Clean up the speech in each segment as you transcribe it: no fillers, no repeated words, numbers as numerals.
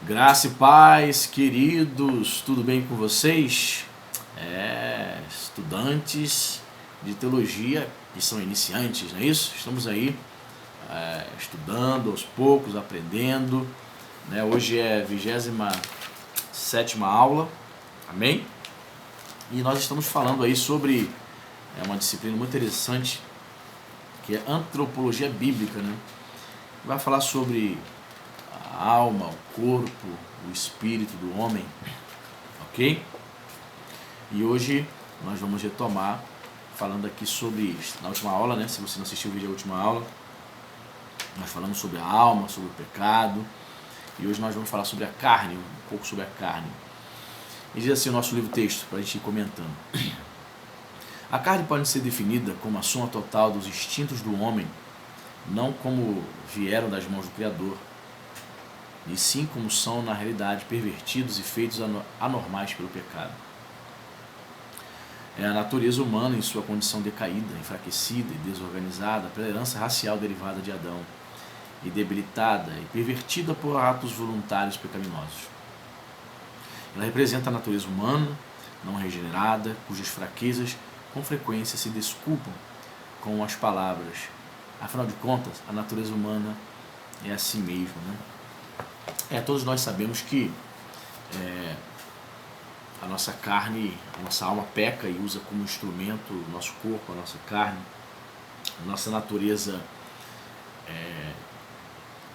Graça e paz, queridos, tudo bem com vocês? Estudantes de teologia que são iniciantes, não é isso? Estamos aí estudando aos poucos, aprendendo, né? Hoje é a 27ª aula, amém? E nós estamos falando aí sobre uma disciplina muito interessante, que é antropologia bíblica, né? Vai falar sobre a alma, o corpo, o espírito do homem, ok? E hoje nós vamos retomar falando aqui sobre, na última aula, né? Se você não assistiu o vídeo da última aula, nós falamos sobre a alma, sobre o pecado, e hoje nós vamos falar sobre a carne, um pouco sobre a carne. E diz assim o nosso livro texto, para a gente ir comentando. A carne pode ser definida como a soma total dos instintos do homem, não como vieram das mãos do Criador, e sim como são na realidade pervertidos e feitos anormais pelo pecado. É a natureza humana em sua condição decaída, enfraquecida e desorganizada pela herança racial derivada de Adão, e debilitada e pervertida por atos voluntários pecaminosos. Ela representa a natureza humana, não regenerada, cujas fraquezas com frequência se desculpam com as palavras. Afinal de contas, a natureza humana é assim mesmo, né? Todos nós sabemos que a nossa carne, a nossa alma peca e usa como instrumento o nosso corpo, a nossa carne, a nossa natureza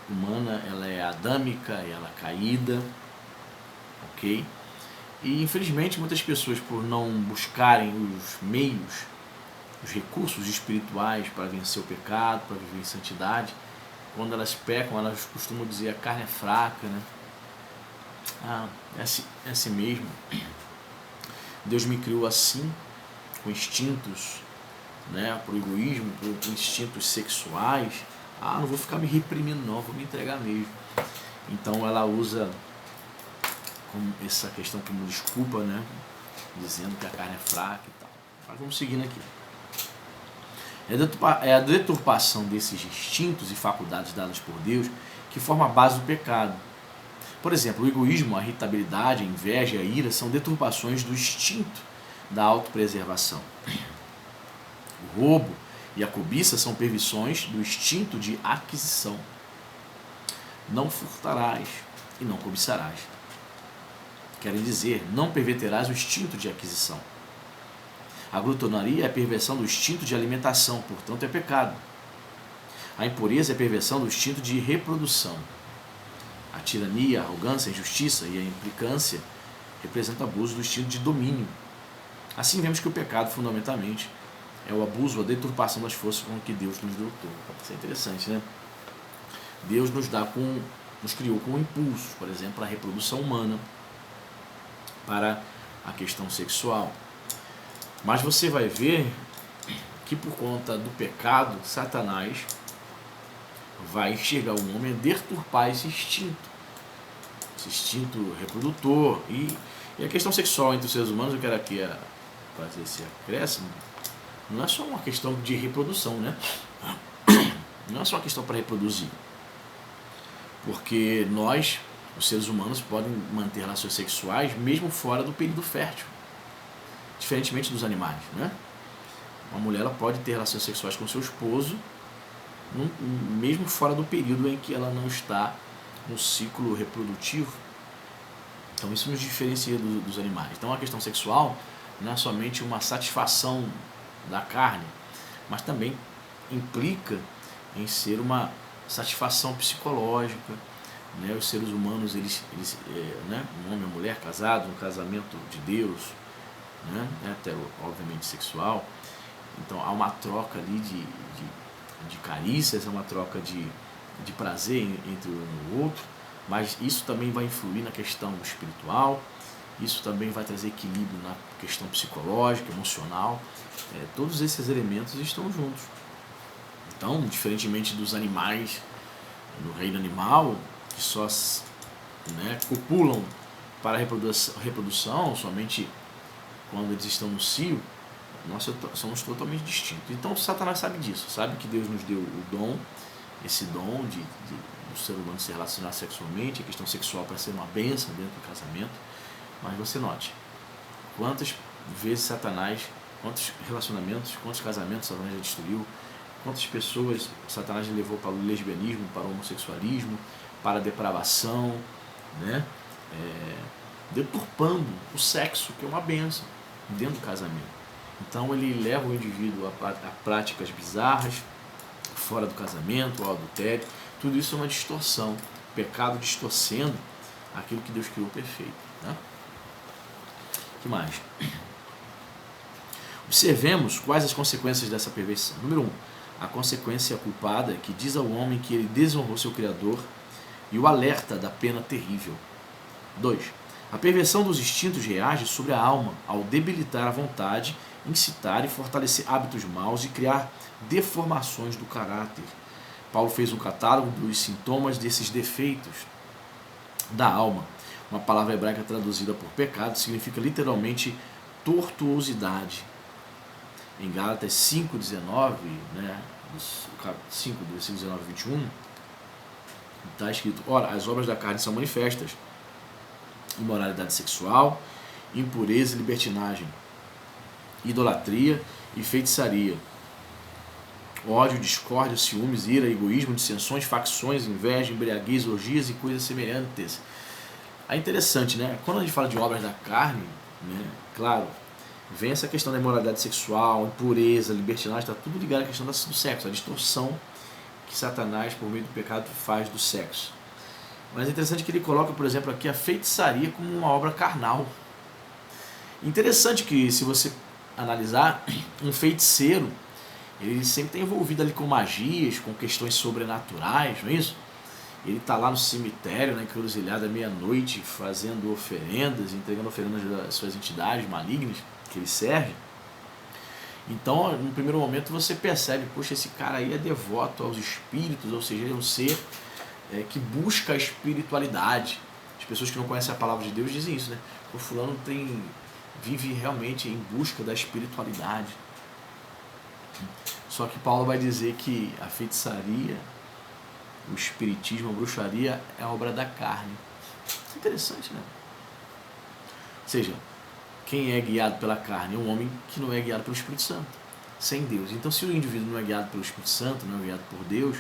humana, ela é adâmica, ela é caída, ok? E infelizmente muitas pessoas, por não buscarem os meios, os recursos espirituais para vencer o pecado, para viver em santidade, quando elas pecam, elas costumam dizer a carne é fraca, né? É assim mesmo. Deus me criou assim, com instintos, né, para o egoísmo, por instintos sexuais. Não vou ficar me reprimindo não, vou me entregar mesmo. Então ela usa essa questão como desculpa, né, dizendo que a carne é fraca e tal. Mas vamos seguindo aqui. É a deturpação desses instintos e faculdades dadas por Deus que forma a base do pecado. Por exemplo, o egoísmo, a irritabilidade, a inveja e a ira são deturpações do instinto da autopreservação. O roubo e a cobiça são perversões do instinto de aquisição. Não furtarás e não cobiçarás. Querem dizer, não perverterás o instinto de aquisição. A glutonaria é a perversão do instinto de alimentação, portanto é pecado. A impureza é a perversão do instinto de reprodução. A tirania, a arrogância, a injustiça e a implicância representam abuso do instinto de domínio. Assim vemos que o pecado, fundamentalmente, é o abuso, a deturpação das forças com que Deus nos dotou. Isso é interessante, né? Deus nos criou com impulsos, por exemplo, para a reprodução humana, para a questão sexual. Mas você vai ver que por conta do pecado, Satanás vai enxergar o homem a deturpar esse instinto reprodutor. E a questão sexual entre os seres humanos, eu quero aqui fazer esse acréscimo, não é só uma questão de reprodução, né? Não é só uma questão para reproduzir. Porque nós, os seres humanos, podem manter relações sexuais mesmo fora do período fértil. Diferentemente dos animais, né? Uma mulher ela pode ter relações sexuais com seu esposo mesmo fora do período em que ela não está no ciclo reprodutivo. Então isso nos diferencia dos animais. Então a questão sexual não é somente uma satisfação da carne, mas também implica em ser uma satisfação psicológica, né? Os seres humanos, né? Um homem e uma mulher casados, um casamento de Deus, né? Obviamente sexual. Então há uma troca ali de carícias, é uma troca de prazer entre um e o outro, mas isso também vai influir na questão espiritual, isso também vai trazer equilíbrio na questão psicológica, emocional. Todos esses elementos estão juntos. Então, diferentemente dos animais, no reino animal, que só, né, copulam para a reprodução somente quando eles estão no cio, nós somos totalmente distintos. Então Satanás sabe disso, sabe que Deus nos deu o dom esse dom do ser humano se relacionar sexualmente, a questão sexual para ser uma bênção dentro do casamento. Mas você note, quantas vezes Satanás, quantos relacionamentos, quantos casamentos Satanás já destruiu, quantas pessoas Satanás levou para o lesbianismo, para o homossexualismo, para a depravação, né? Deturpando o sexo, que é uma bênção dentro do casamento. Então ele leva o indivíduo a práticas bizarras, fora do casamento, ao adultério. Tudo isso é uma distorção, o pecado distorcendo aquilo que Deus criou perfeito, né? O que mais? Observemos quais as consequências dessa perversão. Número 1, a consequência culpada que diz ao homem que ele desonrou seu Criador e o alerta da pena terrível. 2, a perversão dos instintos reage sobre a alma ao debilitar a vontade, incitar e fortalecer hábitos maus e criar deformações do caráter. Paulo fez um catálogo dos sintomas desses defeitos da alma. Uma palavra hebraica traduzida por pecado significa literalmente tortuosidade. Em Gálatas 5:19, né, 5, do versículo 19 e 21, está escrito: ora, as obras da carne são manifestas: imoralidade sexual, impureza e libertinagem, idolatria e feitiçaria, ódio, discórdia, ciúmes, ira, egoísmo, dissensões, facções, inveja, embriaguez, orgias e coisas semelhantes. É interessante, né? Quando a gente fala de obras da carne, né, claro, vem essa questão da imoralidade sexual, impureza, libertinagem, está tudo ligado à questão do sexo, a distorção que Satanás, por meio do pecado, faz do sexo. Mas é interessante que ele coloca, por exemplo, aqui a feitiçaria como uma obra carnal. Interessante que, se você analisar, um feiticeiro, ele sempre está envolvido ali com magias, com questões sobrenaturais, não é isso? Ele está lá no cemitério, na encruzilhada, meia-noite, fazendo oferendas, entregando oferendas das suas entidades malignas que ele serve. Então, no primeiro momento, você percebe, poxa, esse cara aí é devoto aos espíritos, ou seja, ele é um ser que busca a espiritualidade. As pessoas que não conhecem a palavra de Deus dizem isso, né? O fulano vive realmente em busca da espiritualidade. Só que Paulo vai dizer que a feitiçaria, o espiritismo, a bruxaria é obra da carne. Isso é interessante, né? Ou seja, quem é guiado pela carne é um homem que não é guiado pelo Espírito Santo, sem Deus. Então, se o indivíduo não é guiado pelo Espírito Santo, não é guiado por Deus,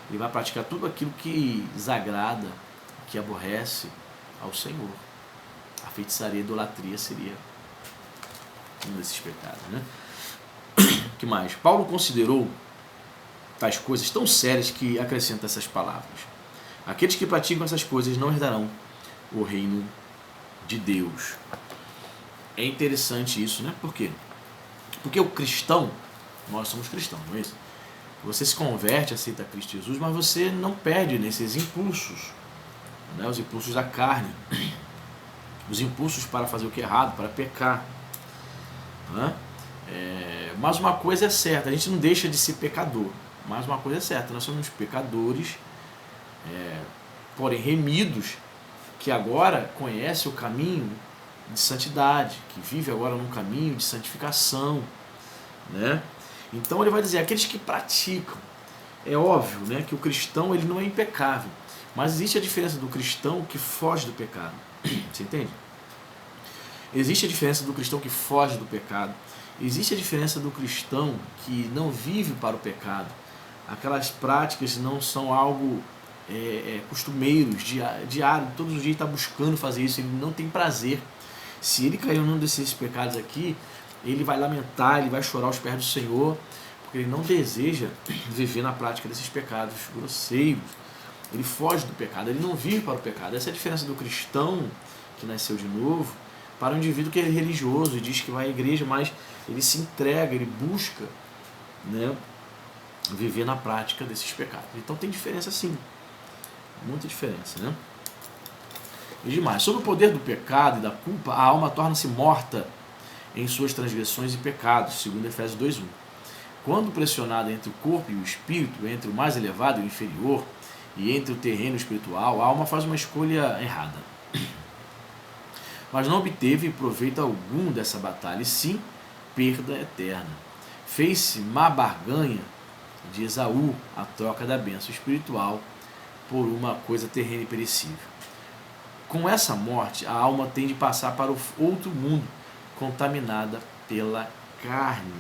ele vai praticar tudo aquilo que desagrada, que aborrece ao Senhor. A feitiçaria e a idolatria seria um desses pecados, né? O que mais? Paulo considerou tais coisas tão sérias que acrescenta essas palavras: aqueles que praticam essas coisas não herdarão o reino de Deus. É interessante isso, né? Por quê? Porque o cristão, nós somos cristãos, não é isso? Você se converte, aceita Cristo Jesus, mas você não perde nesses impulsos, né? Os impulsos da carne, os impulsos para fazer o que é errado, para pecar, né? Mas uma coisa é certa, a gente não deixa de ser pecador, mas uma coisa é certa, nós somos pecadores, porém remidos, que agora conhece o caminho de santidade, que vive agora num caminho de santificação, né? Então ele vai dizer, aqueles que praticam, é óbvio, né, que o cristão ele não é impecável, mas existe a diferença do cristão que foge do pecado. Você entende? Existe a diferença do cristão que foge do pecado. Existe a diferença do cristão que não vive para o pecado. Aquelas práticas não são algo costumeiros, diário, todos os dias está buscando fazer isso, ele não tem prazer. Se ele caiu num desses pecados aqui, ele vai lamentar, ele vai chorar aos pés do Senhor, porque ele não deseja viver na prática desses pecados grosseiros. Ele foge do pecado, ele não vive para o pecado. Essa é a diferença do cristão que nasceu de novo para o indivíduo que é religioso e diz que vai à igreja, mas ele se entrega, ele busca, né, viver na prática desses pecados. Então tem diferença sim, muita diferença, né? E demais, sob o poder do pecado e da culpa, a alma torna-se morta em suas transgressões e pecados, segundo Efésios 2:1. Quando pressionada entre o corpo e o espírito, entre o mais elevado e o inferior, e entre o terreno espiritual, a alma faz uma escolha errada. Mas não obteve proveito algum dessa batalha, e sim perda eterna. Fez-se má barganha de Esaú, a troca da bênção espiritual por uma coisa terrena e perecível. Com essa morte, a alma tem de passar para o outro mundo, contaminada pela carne,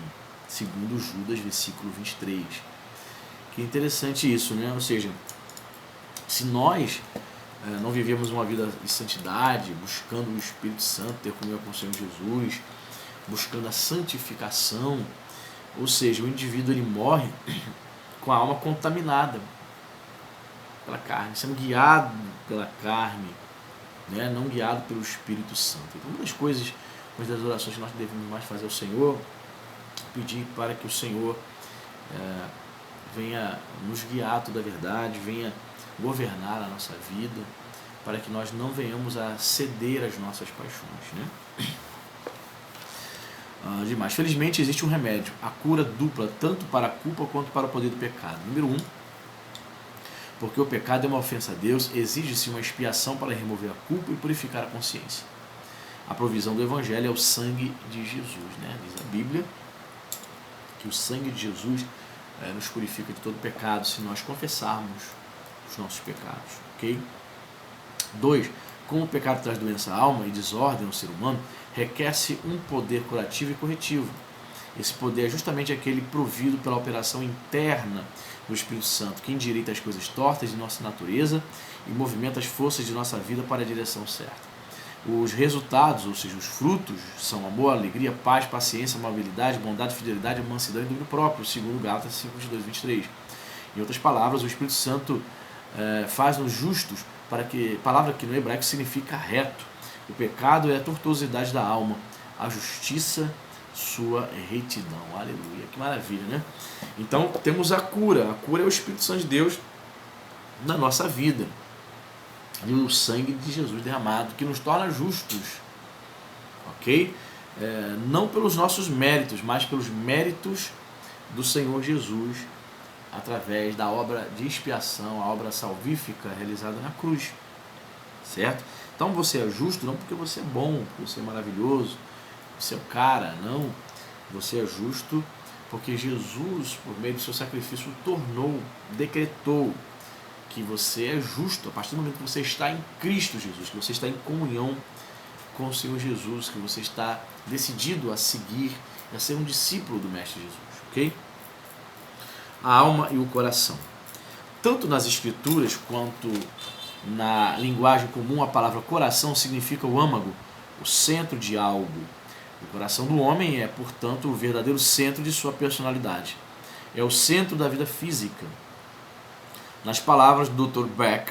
segundo Judas, versículo 23. Que interessante isso, né? Ou seja, se nós não vivemos uma vida de santidade, buscando o Espírito Santo, ter comunhão com o Senhor Jesus, buscando a santificação, ou seja, o indivíduo ele morre com a alma contaminada pela carne, sendo guiado pela carne, né? Não guiado pelo Espírito Santo. Então, uma das coisas, uma das orações que nós devemos mais fazer ao Senhor, pedir para que o Senhor venha nos guiar toda a verdade, venha governar a nossa vida, para que nós não venhamos a ceder às nossas paixões, né? Demais. Felizmente existe um remédio, a cura dupla, tanto para a culpa quanto para o poder do pecado. Número 1, porque o pecado é uma ofensa a Deus, exige-se uma expiação para remover a culpa e purificar a consciência. A provisão do Evangelho é o sangue de Jesus, né? Diz a Bíblia que o sangue de Jesus nos purifica de todo pecado se nós confessarmos os nossos pecados, ok? 2. Como o pecado traz doença à alma e desordem ao ser humano, requer-se um poder curativo e corretivo. Esse poder é justamente aquele provido pela operação interna do Espírito Santo, que endireita as coisas tortas de nossa natureza e movimenta as forças de nossa vida para a direção certa. Os resultados, ou seja, os frutos, são amor, alegria, paz, paciência, amabilidade, bondade, fidelidade, mansidão e domínio próprio, segundo Gálatas 5:22-23. Em outras palavras, o Espírito Santo faz-nos justos, palavra que no hebraico significa reto. O pecado é a tortuosidade da alma, a justiça, sua retidão. Aleluia, que maravilha, né? Então temos a cura é o Espírito Santo de Deus na nossa vida. E o sangue de Jesus derramado, que nos torna justos, ok? Não pelos nossos méritos, mas pelos méritos do Senhor Jesus, através da obra de expiação, a obra salvífica realizada na cruz, certo? Então você é justo não porque você é bom, porque você é maravilhoso, você é o cara, não. Você é justo porque Jesus, por meio do seu sacrifício, decretou que você é justo a partir do momento que você está em Cristo Jesus, que você está em comunhão com o Senhor Jesus, que você está decidido a seguir, a ser um discípulo do Mestre Jesus, ok? A alma e o coração. Tanto nas Escrituras quanto na linguagem comum, a palavra coração significa o âmago, o centro de algo. O coração do homem é, portanto, o verdadeiro centro de sua personalidade. É o centro da vida física. Nas palavras do Dr. Beck,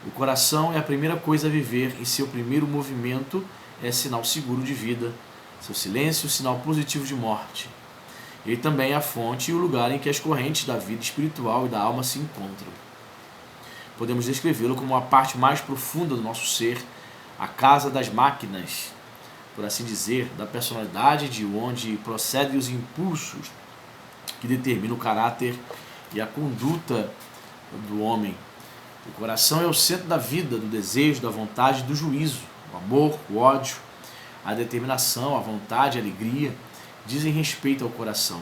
o coração é a primeira coisa a viver e seu primeiro movimento é sinal seguro de vida, seu silêncio, sinal positivo de morte. Ele também é a fonte e o lugar em que as correntes da vida espiritual e da alma se encontram. Podemos descrevê-lo como a parte mais profunda do nosso ser, a casa das máquinas, por assim dizer, da personalidade, de onde procedem os impulsos que determinam o caráter e a conduta do homem. O coração é o centro da vida, do desejo, da vontade, do juízo. O amor, o ódio, a determinação, a vontade, a alegria dizem respeito ao coração.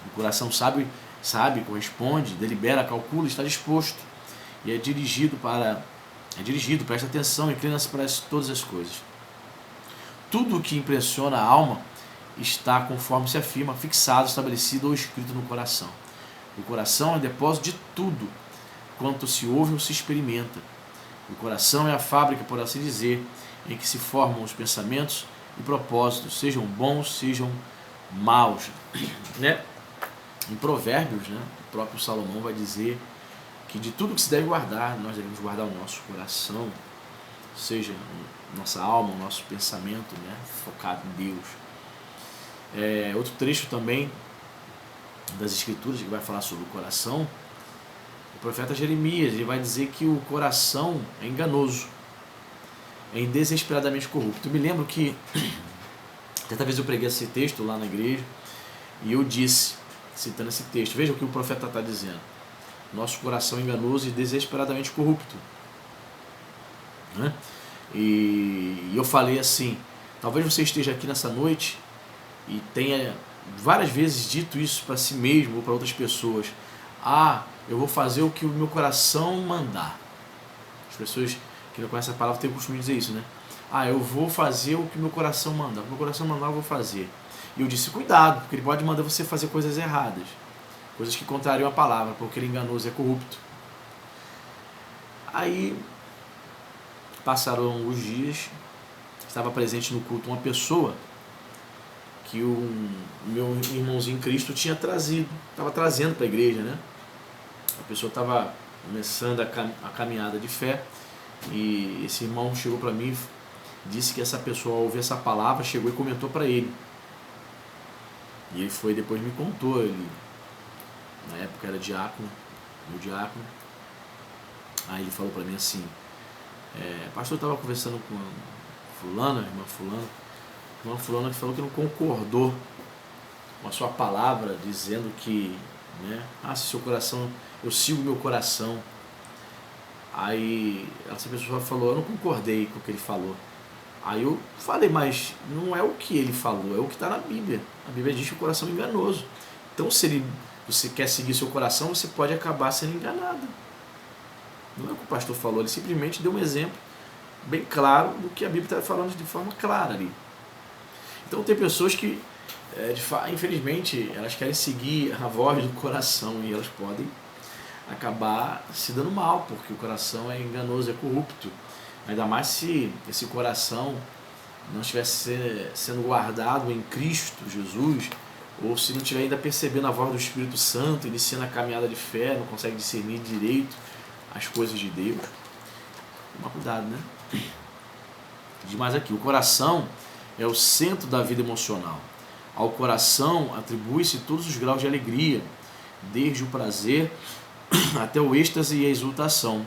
O coração sabe, corresponde, delibera, calcula, está disposto e é dirigido, presta atenção, inclina-se para todas as coisas. Tudo o que impressiona a alma está, conforme se afirma, fixado, estabelecido ou escrito no coração. O coração é o depósito de tudo quanto se ouve ou se experimenta. O coração é a fábrica, por assim dizer, em que se formam os pensamentos e propósitos, sejam bons, sejam maus. Né? Em Provérbios, né, o próprio Salomão vai dizer que de tudo que se deve guardar, nós devemos guardar o nosso coração, seja nossa alma, o nosso pensamento, né, focado em Deus. Outro trecho também das Escrituras que vai falar sobre o coração, o profeta Jeremias, ele vai dizer que o coração é enganoso, é desesperadamente corrupto. Eu me lembro que certa vez eu preguei esse texto lá na igreja e eu disse, citando esse texto, veja o que o profeta está dizendo: nosso coração é enganoso e desesperadamente corrupto, né? E eu falei assim, talvez você esteja aqui nessa noite e tenha várias vezes dito isso para si mesmo ou para outras pessoas. Eu vou fazer o que o meu coração mandar. As pessoas que não conhecem a palavra têm o costume de dizer isso, né? Eu vou fazer o que o meu coração mandar. O que o meu coração mandar eu vou fazer. E eu disse, cuidado, porque ele pode mandar você fazer coisas erradas. Coisas que contrariam a palavra, porque ele é enganoso, é corrupto. Aí, passaram os dias, estava presente no culto uma pessoa que o meu irmãozinho em Cristo tinha trazido, estava trazendo para a igreja, né? A pessoa estava começando a caminhada de fé e esse irmão chegou para mim, disse que essa pessoa, ao ouvir essa palavra, chegou e comentou para ele. E ele foi, depois me contou, ele na época era diácono, meu diácono. Aí ele falou para mim assim, pastor, eu estava conversando com fulana, irmã fulana que falou que não concordou com a sua palavra, dizendo que, né, se seu coração, eu sigo meu coração. Aí essa pessoa falou, eu não concordei com o que ele falou. Aí eu falei, mas não é o que ele falou, é o que está na Bíblia. A Bíblia diz que o coração é enganoso. Então se você quer seguir seu coração, você pode acabar sendo enganado. Não é o que o pastor falou, ele simplesmente deu um exemplo bem claro do que a Bíblia está falando de forma clara ali. Então tem pessoas que, infelizmente, elas querem seguir a voz do coração e elas podem acabar se dando mal, porque o coração é enganoso, é corrupto. Ainda mais se esse coração não estivesse sendo guardado em Cristo Jesus, ou se não estiver ainda percebendo a voz do Espírito Santo, iniciando a caminhada de fé, não consegue discernir direito as coisas de Deus. Toma cuidado, né? Diz mais aqui, o coração é o centro da vida emocional. Ao coração atribui-se todos os graus de alegria, desde o prazer até o êxtase e a exultação.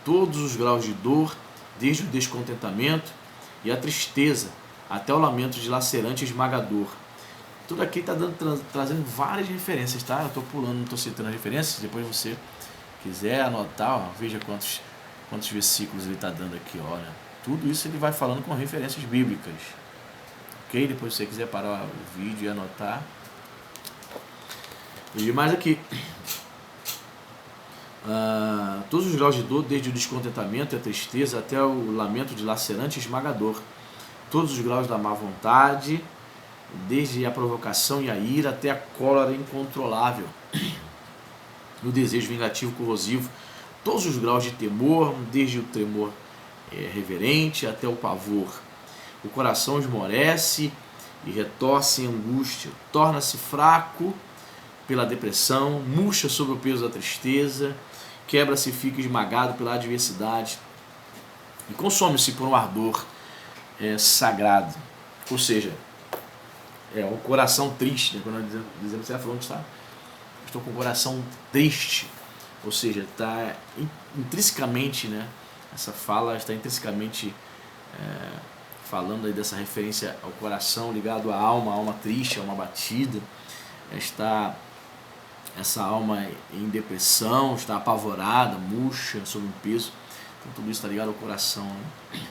Todos os graus de dor, desde o descontentamento e a tristeza até o lamento dilacerante e esmagador. Tudo aqui está trazendo várias referências, tá? Eu estou pulando, não estou citando as referências, depois você quiser anotar, veja quantos versículos ele está dando aqui, olha. Tudo isso ele vai falando com referências bíblicas. Ok? Depois se você quiser parar o vídeo e anotar. E mais aqui. Todos os graus de dor, desde o descontentamento e a tristeza até o lamento dilacerante e esmagador. Todos os graus da má vontade, desde a provocação e a ira até a cólera incontrolável. O desejo vingativo corrosivo. Todos os graus de temor, desde o tremor reverente até o pavor. O coração esmorece e retorce em angústia, torna-se fraco pela depressão, murcha sob o peso da tristeza, quebra-se e fica esmagado pela adversidade e consome-se por um ardor sagrado. Ou seja, o coração triste, né? Quando nós dizemos que você falando que estou com o coração triste, ou seja, está intrinsecamente, né? Essa fala está intrinsecamente falando aí dessa referência ao coração ligado à alma triste, a alma batida. Está essa alma em depressão, está apavorada, murcha, sob um peso. Então tudo isso está ligado ao coração, né?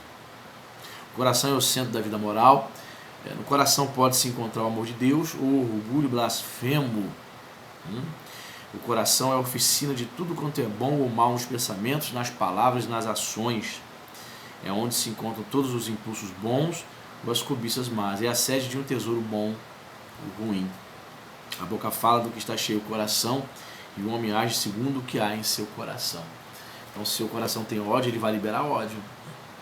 O coração é o centro da vida moral. No coração pode-se encontrar o amor de Deus ou o orgulho blasfemo. O coração é a oficina de tudo quanto é bom ou mal nos pensamentos, nas palavras e nas ações. É onde se encontram todos os impulsos bons ou as cobiças más. É a sede de um tesouro bom ou ruim. A boca fala do que está cheio o coração e o homem age segundo o que há em seu coração. Então, se o coração tem ódio, ele vai liberar ódio.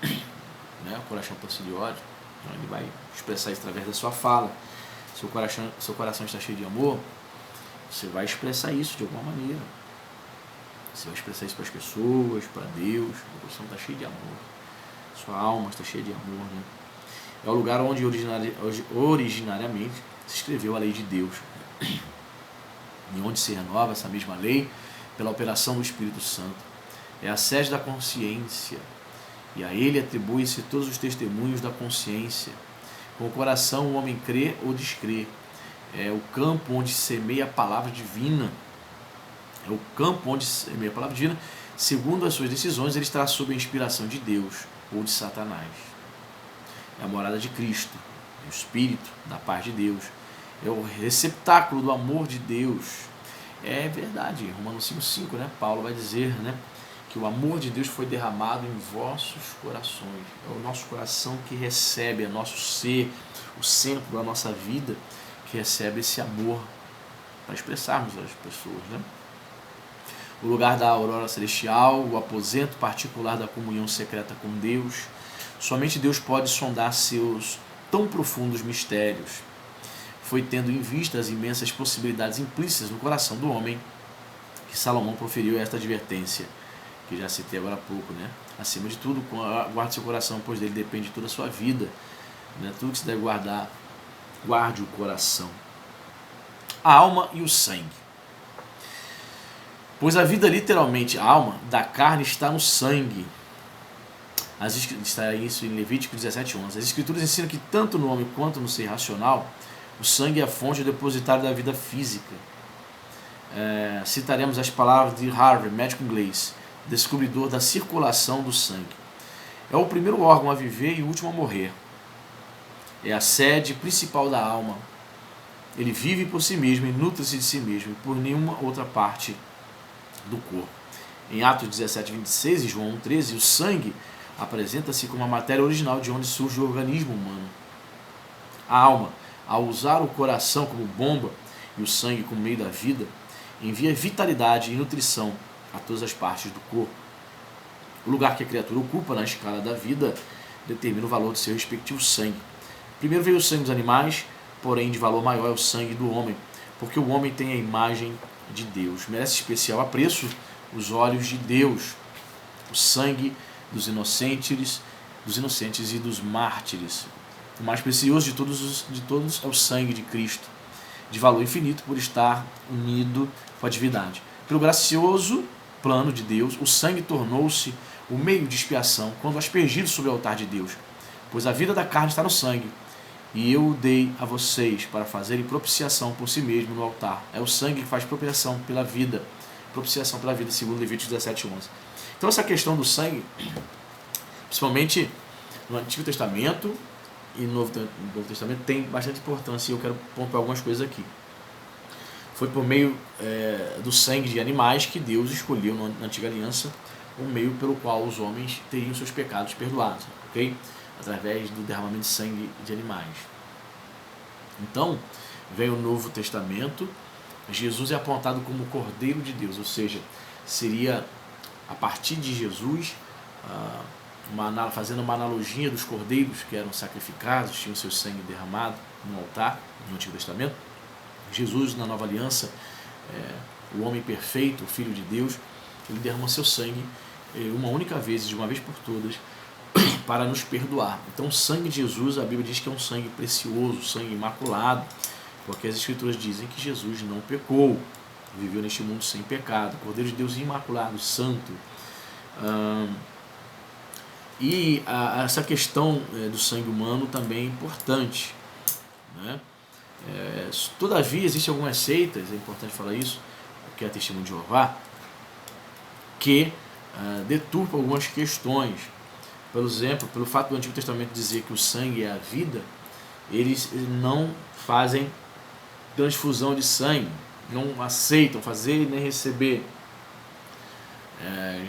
Né? O coração possui de ódio, então ele vai expressar isso através da sua fala. Se o seu coração está cheio de amor, você vai expressar isso de alguma maneira. Você vai expressar isso para as pessoas, para Deus. O coração está cheio de amor. Sua alma está cheia de amor, né? É o lugar onde originariamente se escreveu a lei de Deus. E onde se renova essa mesma lei pela operação do Espírito Santo. É a sede da consciência. E a ele atribui-se todos os testemunhos da consciência. Com o coração o homem crê ou descrê. É o campo onde semeia a palavra divina. É o campo onde semeia a palavra divina. Segundo as suas decisões, ele estará sob a inspiração de Deus ou de Satanás. É a morada de Cristo, o Espírito da paz de Deus. é o receptáculo do amor de Deus. É verdade, Romanos 5,5, né? Paulo vai dizer, né, que o amor de Deus foi derramado em vossos corações. É o nosso coração que recebe, é nosso ser, o centro da nossa vida, que recebe esse amor para expressarmos às pessoas, né? O lugar da aurora celestial, o aposento particular da comunhão secreta com Deus. Somente Deus pode sondar seus tão profundos mistérios. Foi tendo em vista as imensas possibilidades implícitas no coração do homem que Salomão proferiu esta advertência, que já citei agora há pouco, né? Acima de tudo, guarde seu coração, pois dele depende toda a sua vida, né? Tudo que se deve guardar, guarde o coração. A alma e o sangue. Pois a vida, literalmente, a alma da carne está no sangue. Está isso em Levítico 17:11. As escrituras ensinam que tanto no homem quanto no ser racional, o sangue é a fonte e o depositário da vida física. Citaremos as palavras de Harvey, médico inglês, descobridor da circulação do sangue. É o primeiro órgão a viver e o último a morrer. É a sede principal da alma. Ele vive por si mesmo e nutre-se de si mesmo e por nenhuma outra parte do corpo. Em Atos 17:26 e João 1:13, o sangue apresenta-se como a matéria original de onde surge o organismo humano. A alma, ao usar o coração como bomba e o sangue como meio da vida, envia vitalidade e nutrição a todas as partes do corpo. O lugar que a criatura ocupa na escala da vida determina o valor de seu respectivo sangue. Primeiro veio o sangue dos animais, porém de valor maior é o sangue do homem, porque o homem tem a imagem de Deus. Merece especial apreço os olhos de Deus, o sangue dos inocentes e dos mártires. O mais precioso de todos é o sangue de Cristo, de valor infinito por estar unido com a divindade. Pelo gracioso plano de Deus, o sangue tornou-se o meio de expiação quando aspergido sobre o altar de Deus, pois a vida da carne está no sangue, e eu o dei a vocês para fazerem propiciação por si mesmo no altar. É o sangue que faz propiciação pela vida, segundo Levítico 17:11. Então essa questão do sangue, principalmente no Antigo Testamento e no Novo Testamento, tem bastante importância, e eu quero pontuar algumas coisas aqui. Foi por meio do sangue de animais que Deus escolheu na Antiga Aliança o meio pelo qual os homens teriam seus pecados perdoados, ok? Através do derramamento de sangue de animais. Então, vem o Novo Testamento, Jesus é apontado como o Cordeiro de Deus, ou seja, seria a partir de Jesus, fazendo uma analogia dos cordeiros que eram sacrificados, tinham seu sangue derramado no altar, no Antigo Testamento. Jesus, na Nova Aliança, o homem perfeito, o Filho de Deus, ele derrama seu sangue uma única vez, de uma vez por todas, para nos perdoar. Então o sangue de Jesus, a Bíblia diz que é um sangue precioso, sangue imaculado, porque as Escrituras dizem que Jesus não pecou, viveu neste mundo sem pecado, Cordeiro de Deus imaculado, santo. Essa questão do sangue humano também é importante, né? Todavia, existem algumas seitas, é importante falar isso, que é a Testemunho de Jeová, que deturpa algumas questões. Por exemplo, pelo fato do Antigo Testamento dizer que o sangue é a vida, eles não fazem transfusão de sangue, não aceitam fazer nem receber.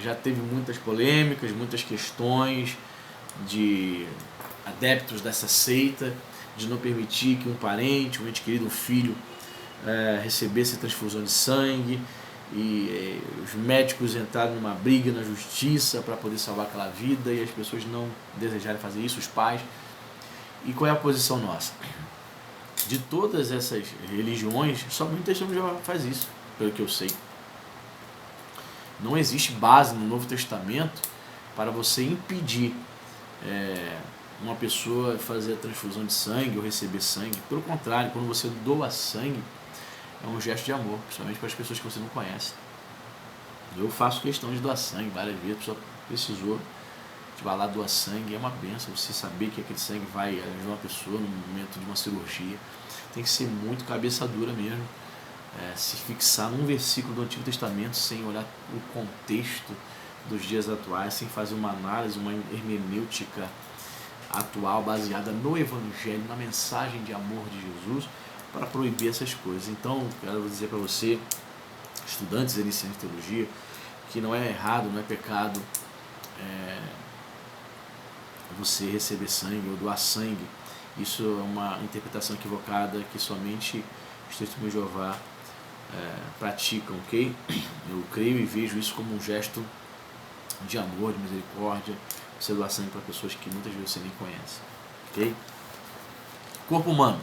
Já teve muitas polêmicas, muitas questões de adeptos dessa seita, de não permitir que um parente, um ente querido, um filho, recebesse transfusão de sangue, e os médicos entraram numa briga na justiça para poder salvar aquela vida, e as pessoas não desejarem fazer isso, os pais. E qual é a posição nossa? De todas essas religiões, somente o Testemunho de Jeová faz isso, pelo que eu sei. Não existe base no Novo Testamento para você impedir uma pessoa fazer a transfusão de sangue ou receber sangue. Pelo contrário, quando você doa sangue, é um gesto de amor, principalmente para as pessoas que você não conhece. Eu faço questão de doar sangue várias vezes, a pessoa precisou, de vai lá doar sangue, é uma bênção você saber que aquele sangue vai ajudar uma pessoa no momento de uma cirurgia. Tem que ser muito cabeça dura mesmo, se fixar num versículo do Antigo Testamento sem olhar o contexto dos dias atuais, sem fazer uma análise, uma hermenêutica atual baseada no Evangelho, na mensagem de amor de Jesus, para proibir essas coisas. Então, quero dizer para você, estudantes iniciantes de teologia, que não é errado, não é pecado você receber sangue ou doar sangue. Isso é uma interpretação equivocada que somente os testemunhos de Jeová praticam, ok? Eu creio e vejo isso como um gesto de amor, de misericórdia, você doar sangue para pessoas que muitas vezes você nem conhece, ok? Corpo humano.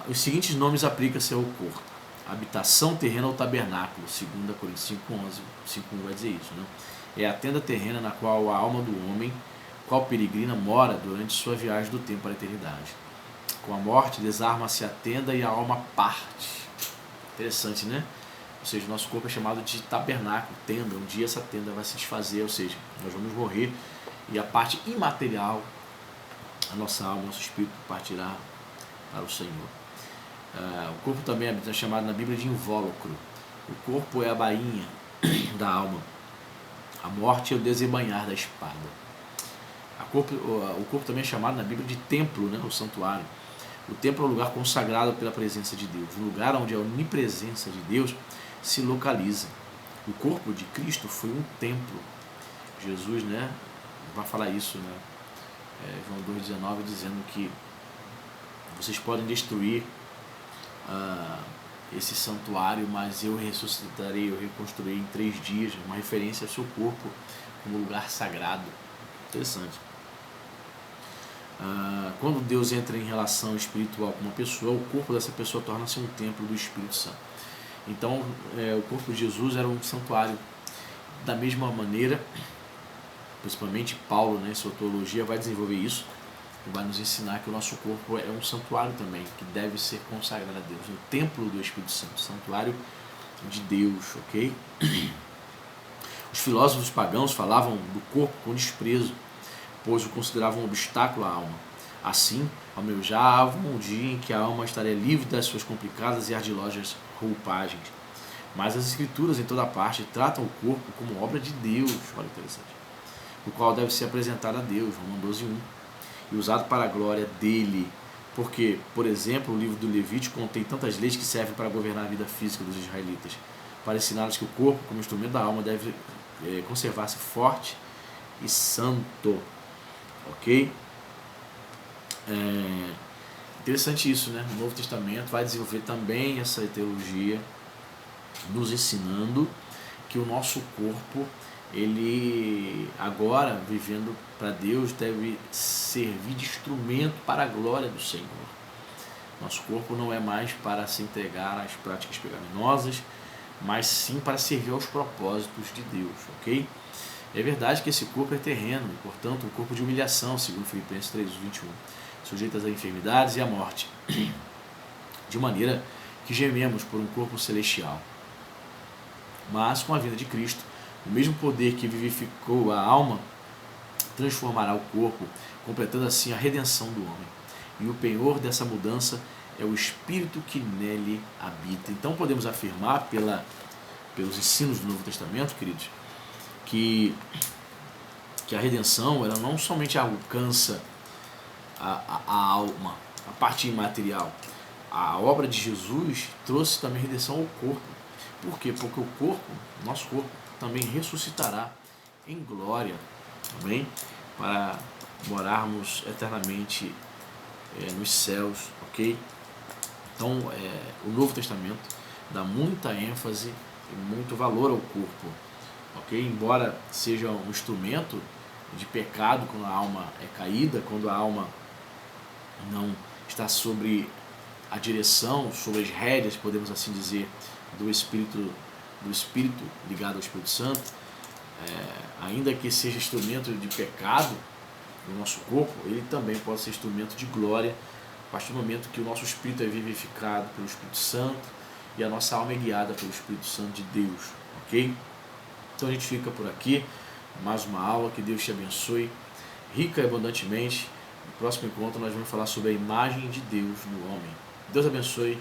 Os seguintes nomes aplicam-se ao corpo: habitação terrena ou tabernáculo, 2 Coríntios 5:11, 5:1 vai dizer isso, né? É a tenda terrena na qual a alma do homem, qual peregrina, mora durante sua viagem do tempo para a eternidade. Com a morte, desarma-se a tenda e a alma parte. Interessante, né? Ou seja, o nosso corpo é chamado de tabernáculo, tenda. Um dia essa tenda vai se desfazer, ou seja, nós vamos morrer e a parte imaterial, a nossa alma, nosso espírito partirá para o Senhor. O corpo também é chamado na Bíblia de invólucro. O corpo é a bainha da alma. A morte é o desembainhar da espada. O corpo também é chamado na Bíblia de templo, né? O santuário. O templo é um lugar consagrado pela presença de Deus, um lugar onde a onipresença de Deus se localiza. O corpo de Cristo foi um templo. Jesus, né, vai falar isso, né? João 2,19, dizendo que vocês podem destruir esse santuário, mas eu ressuscitarei, eu reconstruirei em 3 dias, uma referência ao seu corpo como lugar sagrado. Interessante. Quando Deus entra em relação espiritual com uma pessoa, o corpo dessa pessoa torna-se um templo do Espírito Santo. Então, o corpo de Jesus era um santuário. Da mesma maneira, principalmente Paulo, né, em sua teologia, vai desenvolver isso e vai nos ensinar que o nosso corpo é um santuário também, que deve ser consagrado a Deus, um templo do Espírito Santo, santuário de Deus, ok? Os filósofos pagãos falavam do corpo com desprezo, pois o consideravam um obstáculo à alma. Assim, almejavam um dia em que a alma estaria livre das suas complicadas e ardilosas roupagens. Mas as Escrituras, em toda parte, tratam o corpo como obra de Deus, olha interessante, o qual deve ser apresentado a Deus, Romanos 12:1, e usado para a glória dele. Porque, por exemplo, o livro do Levítico contém tantas leis que servem para governar a vida física dos israelitas, para ensinar-lhes que o corpo, como instrumento da alma, deve conservar-se forte e santo. Ok? Interessante isso, né? O Novo Testamento vai desenvolver também essa teologia, nos ensinando que o nosso corpo, ele agora, vivendo para Deus, deve servir de instrumento para a glória do Senhor. Nosso corpo não é mais para se entregar às práticas pecaminosas, mas sim para servir aos propósitos de Deus, ok? É verdade que esse corpo é terreno, portanto, um corpo de humilhação, segundo Filipenses 3:21, sujeitas a enfermidades e à morte, de maneira que gememos por um corpo celestial. Mas, com a vinda de Cristo, o mesmo poder que vivificou a alma transformará o corpo, completando assim a redenção do homem. E o penhor dessa mudança é o Espírito que nele habita. Então podemos afirmar, pelos ensinos do Novo Testamento, queridos, que a redenção, ela não somente alcança a alma, a parte imaterial. A obra de Jesus trouxe também redenção ao corpo. Por quê? Porque o corpo, nosso corpo, também ressuscitará em glória, também, para morarmos eternamente nos céus, ok? Então, o Novo Testamento dá muita ênfase e muito valor ao corpo, ok? Embora seja um instrumento de pecado quando a alma é caída, quando a alma não está sobre a direção, sobre as rédeas, podemos assim dizer, do Espírito ligado ao Espírito Santo, ainda que seja instrumento de pecado no nosso corpo, ele também pode ser instrumento de glória, a partir do momento que o nosso espírito é vivificado pelo Espírito Santo e a nossa alma é guiada pelo Espírito Santo de Deus, ok? Então a gente fica por aqui, mais uma aula, que Deus te abençoe rica e abundantemente. No próximo encontro nós vamos falar sobre a imagem de Deus no homem. Deus abençoe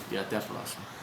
e até a próxima.